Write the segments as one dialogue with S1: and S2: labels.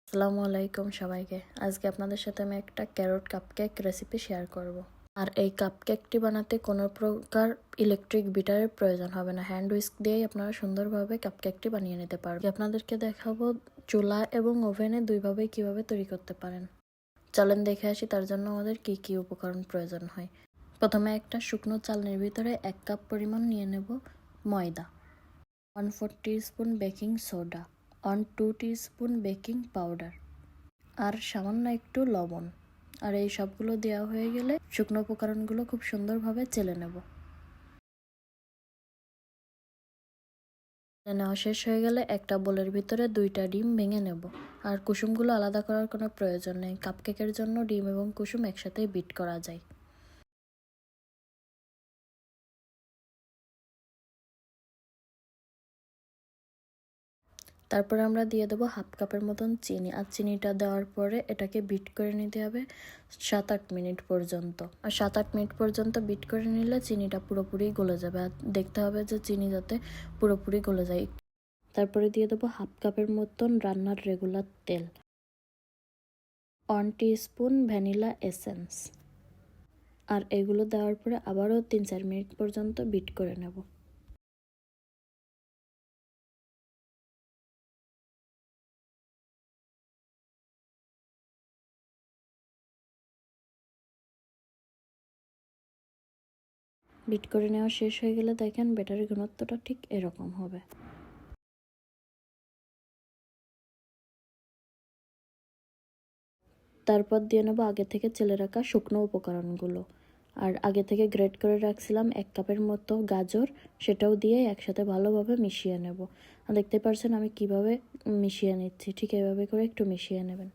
S1: আসসালামু আলাইকুম সবাইকে। আজকে আপনাদের সাথে আমি একটা ক্যারট কাপকেক রেসিপি শেয়ার করব। আর এই কাপকেকটি বানাতে কোনো প্রকার ইলেকট্রিক বিটারের প্রয়োজন হবে না। হ্যান্ড হুইস্ক দিয়েই আপনারা সুন্দরভাবে কাপকেকটি বানিয়ে নিতে পারবেন। আপনাদেরকে দেখাবো চুলা এবং ওভেনে দুইভাবেই কিভাবে তৈরি করতে পারেন। চলেন দেখে আসি তার জন্য আমাদের কি কি উপকরণ প্রয়োজন হয়। প্রথমে একটা শুকনো চালনির ভিতরে 1 কাপ পরিমাণ নিয়ে নেব ময়দা, 1/4 teaspoon baking soda, 1/2 teaspoon baking powder আর সামান্য একটু লবণ। আর এই সবগুলো দেওয়া হয়ে গেলে শুকনো উপকরণগুলো খুব সুন্দরভাবে চেলে নেব। নেওয়া শেষ হয়ে গেলে একটা বোলের ভিতরে 2টা ডিম ভেঙে নেব। আর কুসুমগুলো আলাদা করার কোনো প্রয়োজন নেই, কাপকেকের জন্য ডিম এবং কুসুম একসাথে বিট করা যায়। তারপরে আমরা দিয়ে দেবো 1/2 কাপের মতন চিনি। আর চিনিটা দেওয়ার পরে এটাকে বিট করে নিতে হবে 7-8 মিনিট পর্যন্ত। আর 7-8 মিনিট পর্যন্ত বিট করে নিলে চিনিটা পুরোপুরি গলে যাবে। আর দেখতে হবে যে চিনি যাতে পুরোপুরি গলে যায়। তারপরে দিয়ে দেবো 1/2 কাপের মতন রান্নার রেগুলার তেল, 1 টিস্পুন ভ্যানিলা এসেন্স। আর এগুলো দেওয়ার পরে আবারও 3-4 মিনিট পর্যন্ত বিট করে নেব। বিট করে নেওয়া শেষ হয়ে গেলে দেখেন ব্যাটারের ঘনত্বটা ঠিক এরকম হবে। তারপর দিয়ে নেবো আগে থেকে চেলে রাখা শুকনো উপকরণগুলো। আর আগে থেকে গ্রেট করে রাখছিলাম 1 কাপের মতো গাজর, সেটাও দিয়ে একসাথে ভালোভাবে মিশিয়ে নেব। আর দেখতে পাচ্ছেন আমি কিভাবে মিশিয়ে নিচ্ছি, ঠিক এভাবে করে একটু মিশিয়ে নেবেন।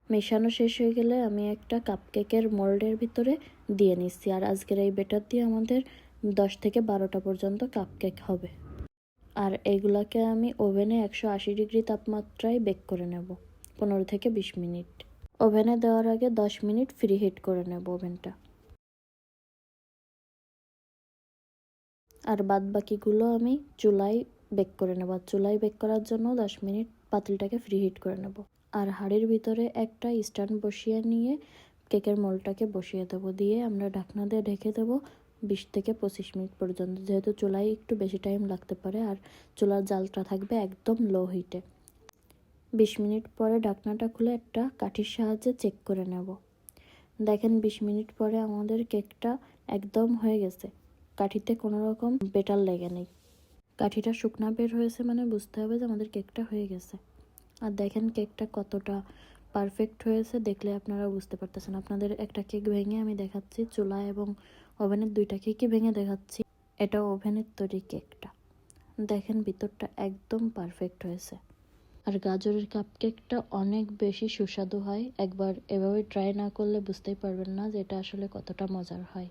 S1: মেশানো শেষ হয়ে গেলে আমি একটা কাপকেকের মোল্ডের ভিতরে দিয়ে নিচ্ছি। আর আজকের এই ব্যাটার দিয়ে আমাদের 10 থেকে 12টা পর্যন্ত কাপকেক হবে। আর এগুলাকে আমি ওভেনে 180 ডিগ্রি তাপমাত্রায় বেক করে নেব 15 থেকে 20 মিনিট। ওভেনে দেওয়ার আগে 10 মিনিট ফ্রি হিট করে নেব ওভেনটা। আর বাদ বাকিগুলো আমি চুলায় বেক করে নেব। চুলায় বেক করার জন্য 10 মিনিট পাতিলটাকে ফ্রি হিট করে নেব। আর হাঁড়ির ভিতরে একটা স্ট্যান্ড বসিয়ে নিয়ে কেকের মোলটাকে বসিয়ে দেবো, দিয়ে আমরা ঢাকনা দিয়ে ঢেকে দেবো 20 থেকে 25 মিনিট পর্যন্ত। যেহেতু চুলায় একটু বেশি টাইম লাগতে পারে আর চুলার জালটা থাকবে একদম লো হিটে। 20 মিনিট পরে ঢাকনাটা খুলে একটা কাঠির সাহায্যে চেক করে নেব। দেখেন 20 মিনিট পরে আমাদের কেকটা একদম হয়ে গেছে, কাঠিতে কোনো রকম বেটার লেগে নেই। কাঠিটা শুকনা বের হয়েছে মানে বুঝতে হবে যে আমাদের কেকটা হয়ে গেছে। আর দেখেন কেকটা কতটা পারফেক্ট হয়েছে, দেখলে আপনারা বুঝতে পারতেছেন। আপনাদের একটা কেক ভেঙে আমি দেখাচ্ছি, চুলা এবং ওভেনের 2টা কেকই ভেঙে দেখাচ্ছি। এটা ওভেনের তৈরি কেকটা, দেখেন ভিতরটা একদম পারফেক্ট হয়েছে। আর গাজরের কাপকেকটা অনেক বেশি সুস্বাদু হয়, একবার এভাবে ট্রাই না করলে বুঝতেই পারবেন না যে এটা আসলে কতটা মজার হয়।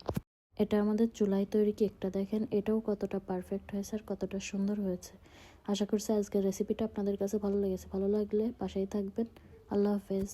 S1: এটা আমাদের চুলায় তৈরি কেকটা, দেখেন এটাও কতটা পারফেক্ট হয়েছে আর কতটা সুন্দর হয়েছে। আশা করছি আজকের রেসিপিটা আপনাদের কাছে ভালো লেগেছে। ভালো লাগলে পাশেই থাকবেন। আল্লাহ হাফেজ।